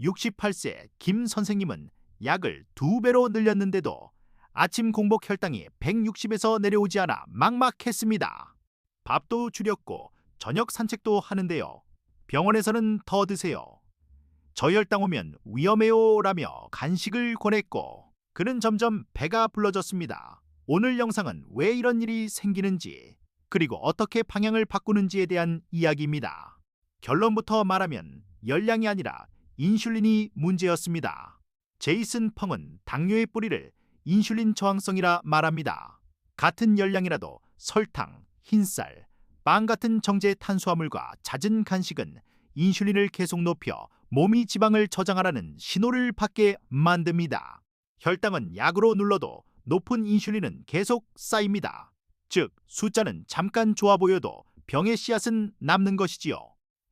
68세 김 선생님은 약을 2배로 늘렸는데도 아침 공복 혈당이 160에서 내려오지 않아 막막했습니다. 밥도 줄였고 저녁 산책도 하는데요. 병원에서는 더 드세요, 저혈당 오면 위험해요 라며 간식을 권했고 그는 점점 배가 불러졌습니다. 오늘 영상은 왜 이런 일이 생기는지 그리고 어떻게 방향을 바꾸는지에 대한 이야기입니다. 결론부터 말하면 열량이 아니라 인슐린이 문제였습니다. 제이슨 펑은 당뇨의 뿌리를 인슐린 저항성이라 말합니다. 같은 열량이라도 설탕, 흰쌀, 빵 같은 정제 탄수화물과 잦은 간식은 인슐린을 계속 높여 몸이 지방을 저장하라는 신호를 받게 만듭니다. 혈당은 약으로 눌러도 높은 인슐린은 계속 쌓입니다. 즉, 숫자는 잠깐 좋아 보여도 병의 씨앗은 남는 것이지요.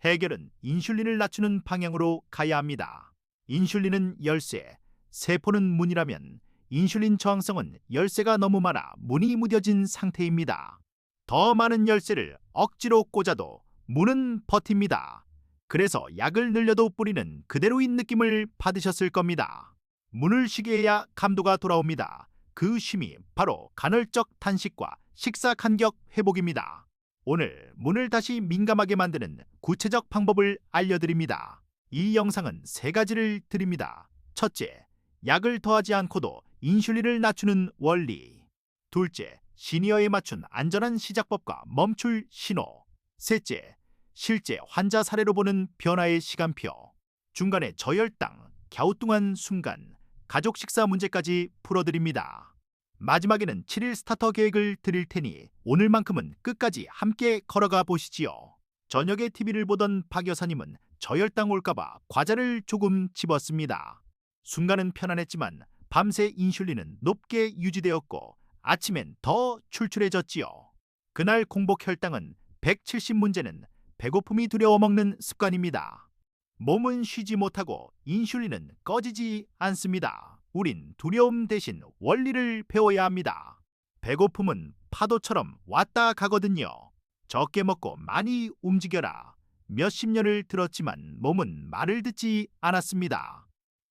해결은 인슐린을 낮추는 방향으로 가야 합니다. 인슐린은 열쇠, 세포는 문이라면 인슐린 저항성은 열쇠가 너무 많아 문이 무뎌진 상태입니다. 더 많은 열쇠를 억지로 꽂아도 문은 버팁니다. 그래서 약을 늘려도 뿌리는 그대로인 느낌을 받으셨을 겁니다. 문을 쉬게 해야 감도가 돌아옵니다. 그 쉼이 바로 간헐적 단식과 식사 간격 회복입니다. 오늘 문을 다시 민감하게 만드는 구체적 방법을 알려드립니다. 이 영상은 3가지를 드립니다. 첫째, 약을 더하지 않고도 인슐린을 낮추는 원리. 둘째, 시니어에 맞춘 안전한 시작법과 멈출 신호. 셋째, 실제 환자 사례로 보는 변화의 시간표. 중간에 저혈당, 갸우뚱한 순간, 가족 식사 문제까지 풀어드립니다. 마지막에는 7일 스타터 계획을 드릴 테니 오늘만큼은 끝까지 함께 걸어가 보시지요. 저녁에 TV를 보던 박 여사님은 저혈당 올까봐 과자를 조금 집었습니다. 순간은 편안했지만 밤새 인슐린은 높게 유지되었고 아침엔 더 출출해졌지요. 그날 공복 혈당은 170 문제는 배고픔이 두려워 먹는 습관입니다. 몸은 쉬지 못하고 인슐린은 꺼지지 않습니다. 우린 두려움 대신 원리를 배워야 합니다. 배고픔은 파도처럼 왔다 가거든요. 적게 먹고 많이 움직여라. 몇십 년을 들었지만 몸은 말을 듣지 않았습니다.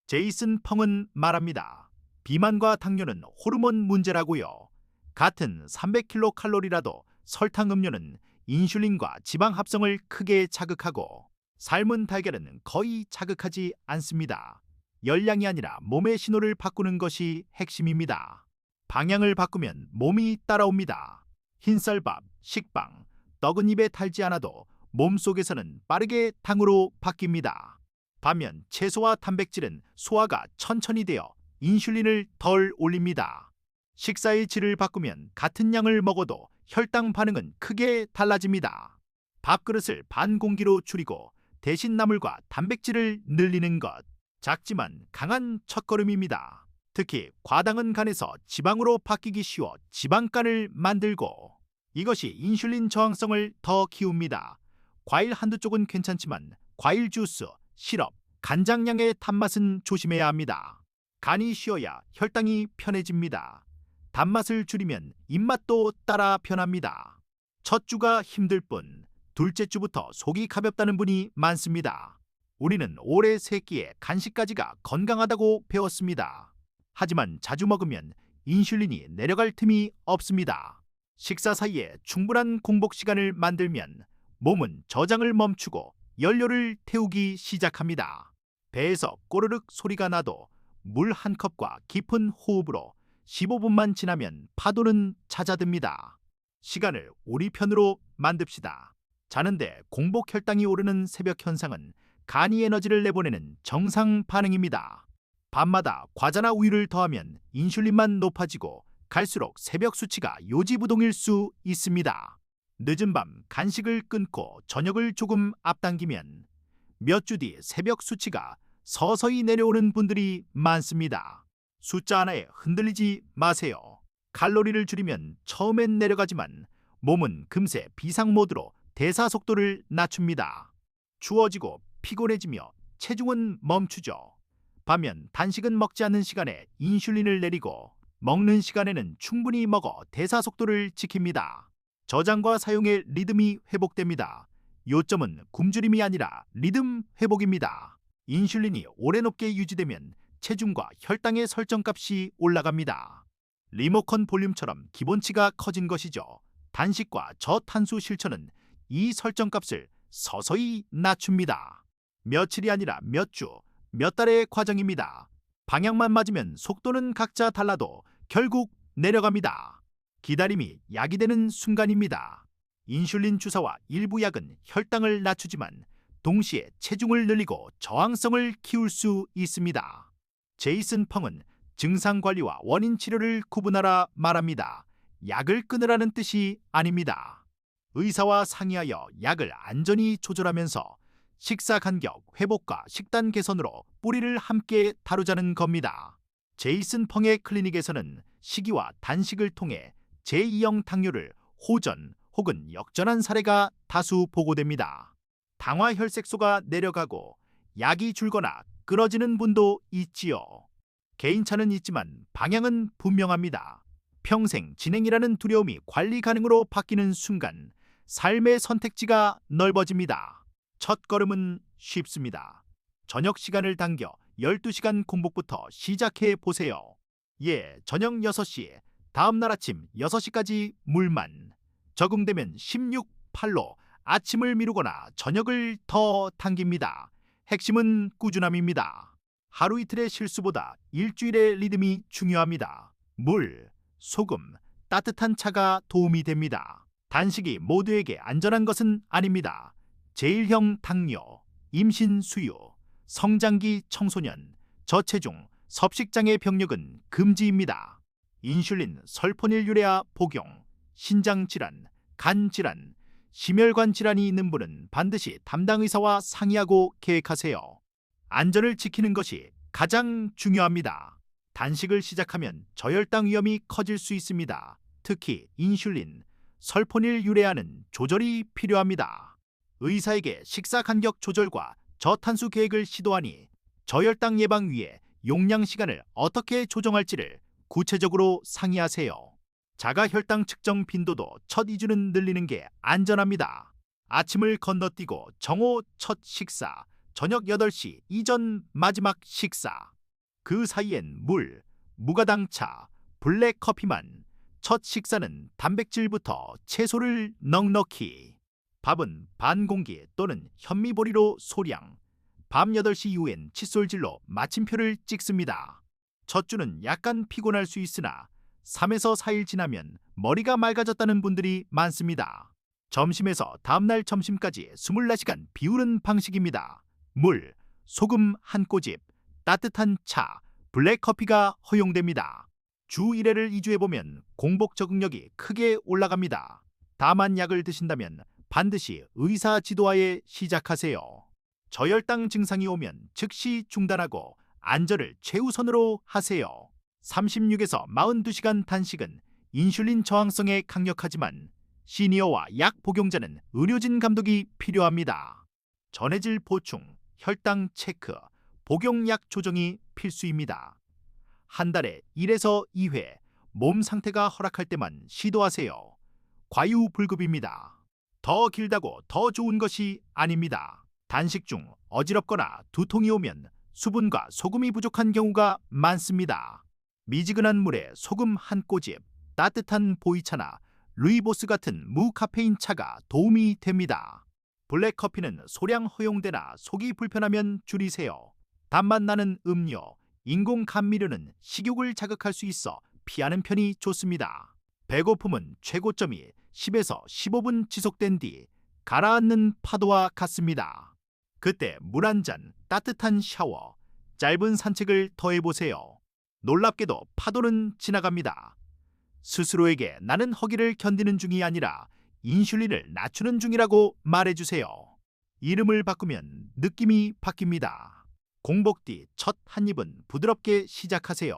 제이슨 펑은 말합니다. 비만과 당뇨는 호르몬 문제라고요. 같은 300kcal 설탕 음료는 인슐린과 지방 합성을 크게 자극하고 삶은 달걀은 거의 자극하지 않습니다. 열량이 아니라 몸의 신호를 바꾸는 것이 핵심입니다. 방향을 바꾸면 몸이 따라옵니다. 흰쌀밥, 식빵, 떡은 입에 달지 않아도 몸속에서는 빠르게 당으로 바뀝니다. 반면 채소와 단백질은 소화가 천천히 되어 인슐린을 덜 올립니다. 식사의 질을 바꾸면 같은 양을 먹어도 혈당 반응은 크게 달라집니다. 밥그릇을 반 공기로 줄이고 대신 나물과 단백질을 늘리는 것. 작지만 강한 첫걸음입니다. 특히 과당은 간에서 지방으로 바뀌기 쉬워 지방간을 만들고 이것이 인슐린 저항성을 더 키웁니다. 과일 한두 쪽은 괜찮지만 과일 주스, 시럽, 간장량의 단맛은 조심해야 합니다. 간이 쉬어야 혈당이 편해집니다. 단맛을 줄이면 입맛도 따라 변합니다. 첫 주가 힘들 뿐 둘째 주부터 속이 가볍다는 분이 많습니다. 우리는 오래 3끼에 간식까지가 건강하다고 배웠습니다. 하지만 자주 먹으면 인슐린이 내려갈 틈이 없습니다. 식사 사이에 충분한 공복 시간을 만들면 몸은 저장을 멈추고 연료를 태우기 시작합니다. 배에서 꼬르륵 소리가 나도 물 한 컵과 깊은 호흡으로 15분만 지나면 파도는 잦아듭니다. 시간을 우리 편으로 만듭시다. 자는데 공복 혈당이 오르는 새벽 현상은 간이 에너지를 내보내는 정상 반응입니다. 밤마다 과자나 우유를 더하면 인슐린만 높아지고 갈수록 새벽 수치가 요지부동일 수 있습니다. 늦은 밤 간식을 끊고 저녁을 조금 앞당기면 몇 주 뒤 새벽 수치가 서서히 내려오는 분들이 많습니다. 숫자 하나에 흔들리지 마세요. 칼로리를 줄이면 처음엔 내려가지만 몸은 금세 비상 모드로 대사 속도를 낮춥니다. 추워지고 피곤해지며 체중은 멈추죠. 반면 단식은 먹지 않는 시간에 인슐린을 내리고 먹는 시간에는 충분히 먹어 대사 속도를 지킵니다. 저장과 사용의 리듬이 회복됩니다. 요점은 굶주림이 아니라 리듬 회복입니다. 인슐린이 오래 높게 유지되면 체중과 혈당의 설정값이 올라갑니다. 리모컨 볼륨처럼 기본치가 커진 것이죠. 단식과 저탄수 실천은 이 설정값을 서서히 낮춥니다. 며칠이 아니라 몇 주, 몇 달의 과정입니다. 방향만 맞으면 속도는 각자 달라도 결국 내려갑니다. 기다림이 약이 되는 순간입니다. 인슐린 주사와 일부 약은 혈당을 낮추지만 동시에 체중을 늘리고 저항성을 키울 수 있습니다. 제이슨 펑은 증상 관리와 원인 치료를 구분하라 말합니다. 약을 끊으라는 뜻이 아닙니다. 의사와 상의하여 약을 안전히 조절하면서 식사 간격 회복과 식단 개선으로 뿌리를 함께 다루자는 겁니다. 제이슨 펑의 클리닉에서는 식이와 단식을 통해 제2형 당뇨를 호전 혹은 역전한 사례가 다수 보고됩니다. 당화 혈색소가 내려가고 약이 줄거나 끊어지는 분도 있지요. 개인차는 있지만 방향은 분명합니다. 평생 진행이라는 두려움이 관리 가능으로 바뀌는 순간 삶의 선택지가 넓어집니다. 첫 걸음은 쉽습니다. 저녁 시간을 당겨 12시간 공복부터 시작해 보세요. 저녁 6시, 다음날 아침 6시까지 물만. 적응되면 16:8로 아침을 미루거나 저녁을 더 당깁니다. 핵심은 꾸준함입니다. 하루 이틀의 실수보다 일주일의 리듬이 중요합니다. 물, 소금, 따뜻한 차가 도움이 됩니다. 단식이 모두에게 안전한 것은 아닙니다. 제1형 당뇨, 임신 수유, 성장기 청소년, 저체중, 섭식장애 병력은 금지입니다. 인슐린 설포닐 유레아 복용, 신장질환, 간질환, 심혈관 질환이 있는 분은 반드시 담당 의사와 상의하고 계획하세요. 안전을 지키는 것이 가장 중요합니다. 단식을 시작하면 저혈당 위험이 커질 수 있습니다. 특히 인슐린, 설포닐 유레아는 조절이 필요합니다. 의사에게 식사 간격 조절과 저탄수 계획을 시도하니 저혈당 예방 위해 용량 시간을 어떻게 조정할지를 구체적으로 상의하세요. 자가 혈당 측정 빈도도 첫 2주는 늘리는 게 안전합니다. 아침을 건너뛰고 정오 첫 식사, 저녁 8시 이전 마지막 식사. 그 사이엔 물, 무가당차, 블랙커피만. 첫 식사는 단백질부터 채소를 넉넉히. 밥은 반 공기 또는 현미보리로 소량. 밤 8시 이후엔 칫솔질로 마침표를 찍습니다. 첫 주는 약간 피곤할 수 있으나 3에서 4일 지나면 머리가 맑아졌다는 분들이 많습니다. 점심에서 다음날 점심까지 24시간 비우는 방식입니다. 물, 소금 한 꼬집, 따뜻한 차, 블랙커피가 허용됩니다. 주 1회를 2주 해보면 공복 적응력이 크게 올라갑니다. 다만 약을 드신다면 반드시 의사 지도하에 시작하세요. 저혈당 증상이 오면 즉시 중단하고 안전을 최우선으로 하세요. 36에서 42시간 단식은 인슐린 저항성에 강력하지만 시니어와 약 복용자는 의료진 감독이 필요합니다. 전해질 보충, 혈당 체크, 복용약 조정이 필수입니다. 한 달에 1에서 2회, 몸 상태가 허락할 때만 시도하세요. 과유불급입니다. 더 길다고 더 좋은 것이 아닙니다. 단식 중 어지럽거나 두통이 오면 수분과 소금이 부족한 경우가 많습니다. 미지근한 물에 소금 한 꼬집, 따뜻한 보이차나 루이보스 같은 무카페인 차가 도움이 됩니다. 블랙커피는 소량 허용되나 속이 불편하면 줄이세요. 단맛 나는 음료, 인공 감미료는 식욕을 자극할 수 있어 피하는 편이 좋습니다. 배고픔은 최고점이 10에서 15분 지속된 뒤 가라앉는 파도와 같습니다. 그때 물 한 잔, 따뜻한 샤워, 짧은 산책을 더해보세요. 놀랍게도 파도는 지나갑니다. 스스로에게 나는 허기를 견디는 중이 아니라 인슐린을 낮추는 중이라고 말해주세요. 이름을 바꾸면 느낌이 바뀝니다. 공복 뒤 첫 한 입은 부드럽게 시작하세요.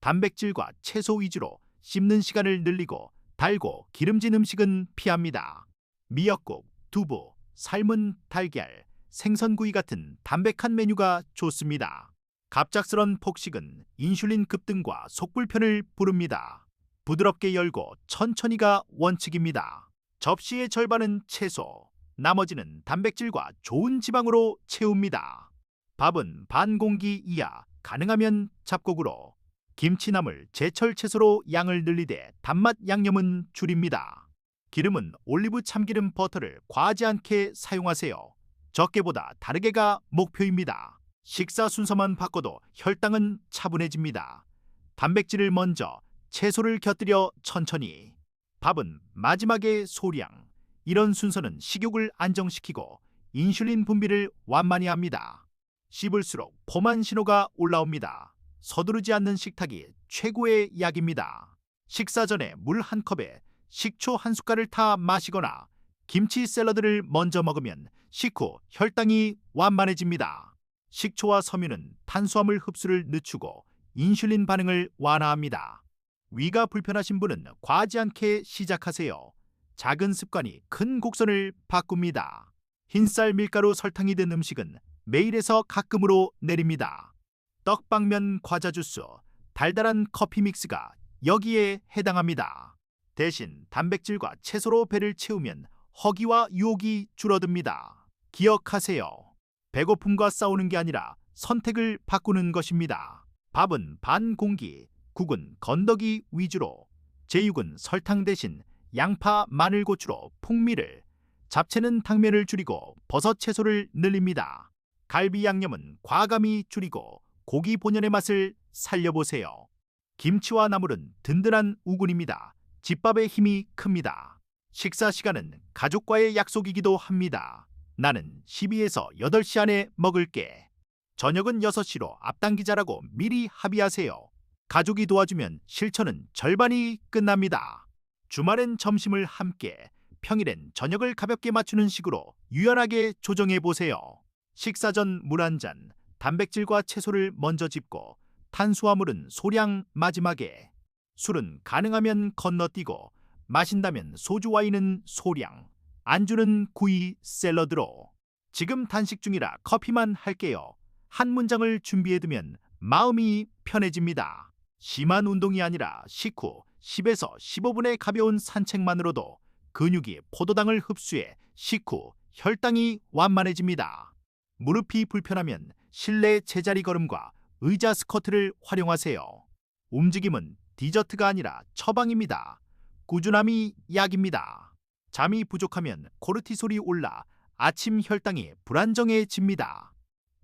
단백질과 채소 위주로 씹는 시간을 늘리고 달고 기름진 음식은 피합니다. 미역국, 두부, 삶은 달걀, 생선구이 같은 담백한 메뉴가 좋습니다. 갑작스런 폭식은 인슐린 급등과 속불편을 부릅니다. 부드럽게 열고 천천히가 원칙입니다. 접시의 절반은 채소, 나머지는 단백질과 좋은 지방으로 채웁니다. 밥은 반 공기 이하, 가능하면 잡곡으로. 김치나물, 제철 채소로 양을 늘리되 단맛 양념은 줄입니다. 기름은 올리브 참기름 버터를 과하지 않게 사용하세요. 적게보다 다르게가 목표입니다. 식사 순서만 바꿔도 혈당은 차분해집니다. 단백질을 먼저, 채소를 곁들여 천천히. 밥은 마지막에 소량. 이런 순서는 식욕을 안정시키고 인슐린 분비를 완만히 합니다. 씹을수록 포만 신호가 올라옵니다. 서두르지 않는 식탁이 최고의 약입니다. 식사 전에 물 한 컵에 식초 한 숟갈을 타 마시거나 김치 샐러드를 먼저 먹으면 식후 혈당이 완만해집니다. 식초와 섬유는 탄수화물 흡수를 늦추고 인슐린 반응을 완화합니다. 위가 불편하신 분은 과하지 않게 시작하세요. 작은 습관이 큰 곡선을 바꿉니다. 흰쌀, 밀가루, 설탕이 든 음식은 매일에서 가끔으로 내립니다. 떡방면, 과자 주스, 달달한 커피 믹스가 여기에 해당합니다. 대신 단백질과 채소로 배를 채우면 허기와 유혹이 줄어듭니다. 기억하세요. 배고픔과 싸우는 게 아니라 선택을 바꾸는 것입니다. 밥은 반 공기, 국은 건더기 위주로, 제육은 설탕 대신 양파, 마늘, 고추로 풍미를, 잡채는 당면을 줄이고 버섯, 채소를 늘립니다. 갈비 양념은 과감히 줄이고 고기 본연의 맛을 살려보세요. 김치와 나물은 든든한 우군입니다. 집밥의 힘이 큽니다. 식사 시간은 가족과의 약속이기도 합니다. 나는 12에서 8시 안에 먹을게. 저녁은 6시로 앞당기자라고 미리 합의하세요. 가족이 도와주면 실천은 절반이 끝납니다. 주말엔 점심을 함께, 평일엔 저녁을 가볍게 맞추는 식으로 유연하게 조정해보세요. 식사 전 물 한 잔, 단백질과 채소를 먼저 짚고 탄수화물은 소량 마지막에, 술은 가능하면 건너뛰고 마신다면 소주 와인은 소량, 안주는 구이 샐러드로. 지금 단식 중이라 커피만 할게요. 한 문장을 준비해두면 마음이 편해집니다. 심한 운동이 아니라 식후 10에서 15분의 가벼운 산책만으로도 근육이 포도당을 흡수해 식후 혈당이 완만해집니다. 무릎이 불편하면 실내 제자리 걸음과 의자 스쿼트를 활용하세요. 움직임은 디저트가 아니라 처방입니다. 꾸준함이 약입니다. 잠이 부족하면 코르티솔이 올라 아침 혈당이 불안정해집니다.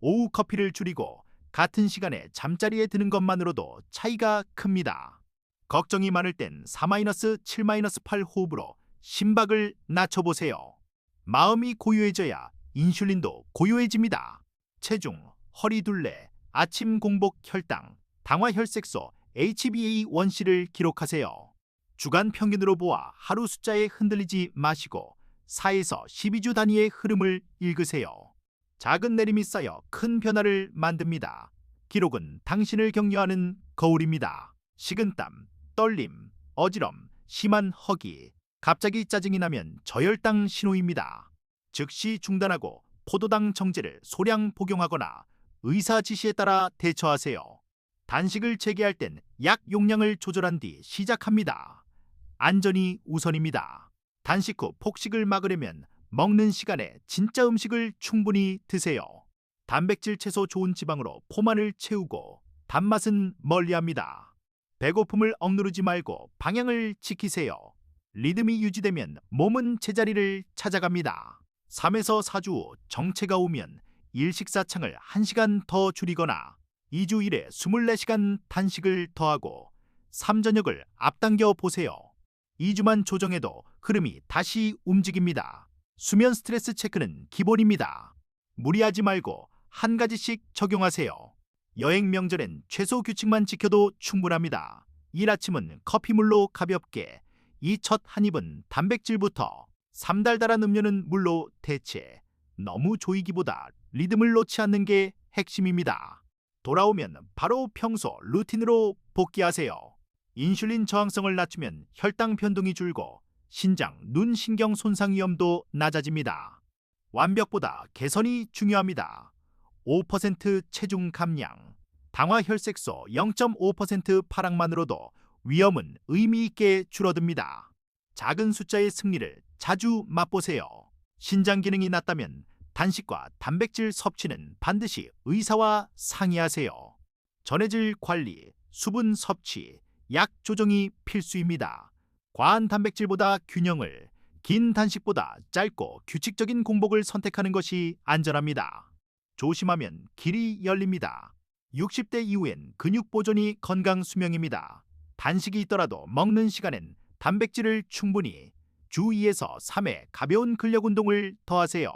오후 커피를 줄이고 같은 시간에 잠자리에 드는 것만으로도 차이가 큽니다. 걱정이 많을 땐 4-7-8 호흡으로 심박을 낮춰보세요. 마음이 고요해져야 인슐린도 고요해집니다. 체중, 허리둘레, 아침 공복 혈당, 당화 혈색소 HbA1c를 기록하세요. 주간 평균으로 보아 하루 숫자에 흔들리지 마시고 4에서 12주 단위의 흐름을 읽으세요. 작은 내림이 쌓여 큰 변화를 만듭니다. 기록은 당신을 격려하는 거울입니다. 식은땀, 떨림, 어지럼, 심한 허기, 갑자기 짜증이 나면 저혈당 신호입니다. 즉시 중단하고 포도당 정제를 소량 복용하거나 의사 지시에 따라 대처하세요. 단식을 재개할 땐 약 용량을 조절한 뒤 시작합니다. 안전이 우선입니다. 단식 후 폭식을 막으려면 먹는 시간에 진짜 음식을 충분히 드세요. 단백질, 채소, 좋은 지방으로 포만을 채우고 단맛은 멀리합니다. 배고픔을 억누르지 말고 방향을 지키세요. 리듬이 유지되면 몸은 제자리를 찾아갑니다. 3에서 4주 후 정체가 오면 일식사창을 1시간 더 줄이거나 2주 1회 24시간 단식을 더하고 3저녁을 앞당겨 보세요. 2주만 조정해도 흐름이 다시 움직입니다. 수면 스트레스 체크는 기본입니다. 무리하지 말고 한 가지씩 적용하세요. 여행 명절엔 최소 규칙만 지켜도 충분합니다. 일 아침은 커피물로 가볍게, 이 첫 한 입은 단백질부터, 3달달한 음료는 물로 대체. 너무 조이기보다 리듬을 놓지 않는 게 핵심입니다. 돌아오면 바로 평소 루틴으로 복귀하세요. 인슐린 저항성을 낮추면 혈당 변동이 줄고 신장, 눈 신경 손상 위험도 낮아집니다. 완벽보다 개선이 중요합니다. 5% 체중 감량, 당화 혈색소 0.5% 파락만으로도 위험은 의미 있게 줄어듭니다. 작은 숫자의 승리를 자주 맛보세요. 신장 기능이 낮다면 단식과 단백질 섭취는 반드시 의사와 상의하세요. 전해질 관리, 수분 섭취, 약 조정이 필수입니다. 과한 단백질보다 균형을, 긴 단식보다 짧고 규칙적인 공복을 선택하는 것이 안전합니다. 조심하면 길이 열립니다. 60대 이후엔 근육 보존이 건강 수명입니다. 단식이 있더라도 먹는 시간엔 단백질을 충분히, 주 2에서 3회 가벼운 근력 운동을 더하세요.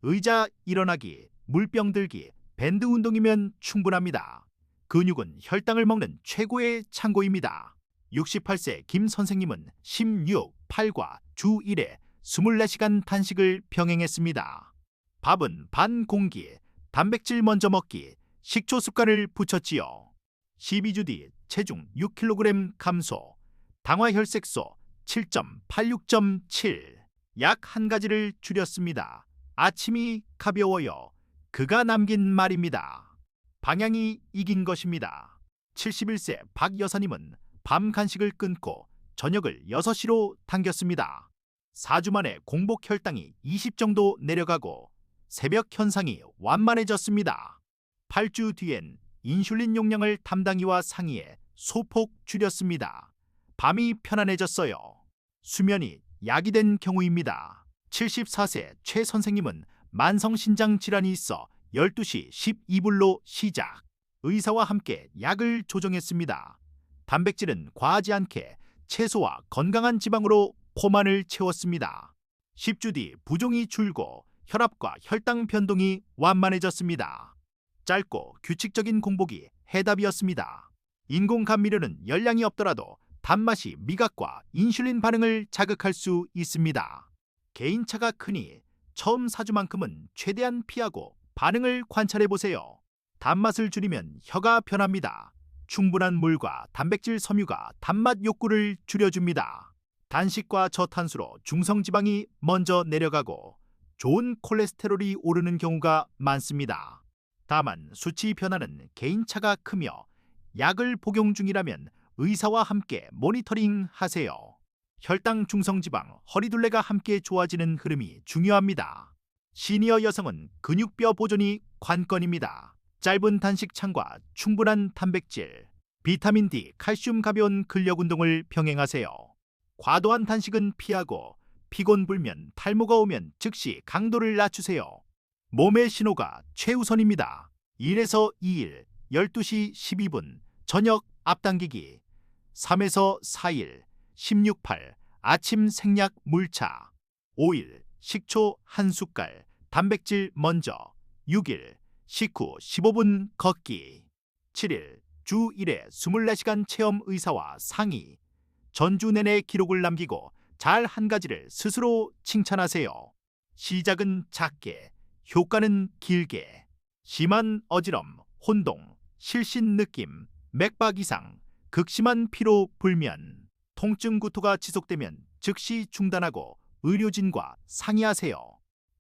의자 일어나기, 물병 들기, 밴드 운동이면 충분합니다. 근육은 혈당을 먹는 최고의 창고입니다. 68세 김 선생님은 16, 8과 주 1회 24시간 단식을 병행했습니다. 밥은 반 공기, 단백질 먼저 먹기, 식초 습관을 붙였지요. 12주 뒤 체중 6kg 감소, 당화혈색소 7.86.7, 약 한 가지를 줄였습니다. 아침이 가벼워요. 그가 남긴 말입니다. 방향이 이긴 것입니다. 71세 박 여사님은 밤 간식을 끊고 저녁을 6시로 당겼습니다. 4주 만에 공복 혈당이 20 정도 내려가고 새벽 현상이 완만해졌습니다. 8주 뒤엔 인슐린 용량을 담당이와 상의해 소폭 줄였습니다. 밤이 편안해졌어요. 수면이 약이 된 경우입니다. 74세 최 선생님은 만성신장 질환이 있어 12시 12분로 시작. 의사와 함께 약을 조정했습니다. 단백질은 과하지 않게 채소와 건강한 지방으로 포만을 채웠습니다. 10주 뒤 부종이 줄고 혈압과 혈당 변동이 완만해졌습니다. 짧고 규칙적인 공복이 해답이었습니다. 인공 감미료는 열량이 없더라도 단맛이 미각과 인슐린 반응을 자극할 수 있습니다. 개인차가 크니 처음 4주만큼은 최대한 피하고 반응을 관찰해보세요. 단맛을 줄이면 혀가 변합니다. 충분한 물과 단백질 섬유가 단맛 욕구를 줄여줍니다. 단식과 저탄수로 중성지방이 먼저 내려가고 좋은 콜레스테롤이 오르는 경우가 많습니다. 다만 수치 변화는 개인차가 크며 약을 복용 중이라면 의사와 함께 모니터링 하세요. 혈당, 중성지방, 허리둘레가 함께 좋아지는 흐름이 중요합니다. 시니어 여성은 근육뼈 보존이 관건입니다. 짧은 단식 창과 충분한 단백질, 비타민 D, 칼슘 가벼운 근력 운동을 병행하세요. 과도한 단식은 피하고 피곤 불면, 탈모가 오면 즉시 강도를 낮추세요. 몸의 신호가 최우선입니다. 1에서 2일, 12시 12분, 저녁 앞당기기. 3에서 4일, 16-8, 아침 생략 물차. 5일, 식초 1숟갈, 단백질 먼저. 6일, 식후 15분 걷기. 7일, 주 1회 24시간 체험 의사와 상의. 전주 내내 기록을 남기고 잘 한 가지를 스스로 칭찬하세요. 시작은 작게, 효과는 길게. 심한 어지럼, 혼동, 실신 느낌, 맥박 이상, 극심한 피로 불면, 통증 구토가 지속되면 즉시 중단하고 의료진과 상의하세요.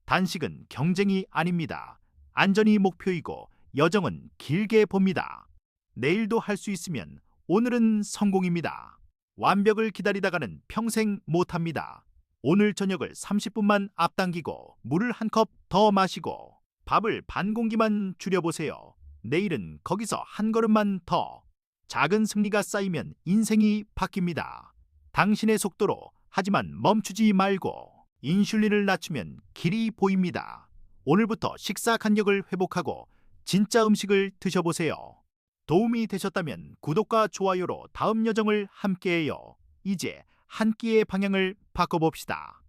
단식은 경쟁이 아닙니다. 안전이 목표이고 여정은 길게 봅니다. 내일도 할 수 있으면 오늘은 성공입니다. 완벽을 기다리다가는 평생 못합니다. 오늘 저녁을 30분만 앞당기고 물을 한 컵 더 마시고 밥을 반 공기만 줄여보세요. 내일은 거기서 한 걸음만 더. 작은 승리가 쌓이면 인생이 바뀝니다. 당신의 속도로, 하지만 멈추지 말고. 인슐린을 낮추면 길이 보입니다. 오늘부터 식사 간격을 회복하고 진짜 음식을 드셔보세요. 도움이 되셨다면 구독과 좋아요로 다음 여정을 함께해요. 이제 한 끼의 방향을 바꿔봅시다.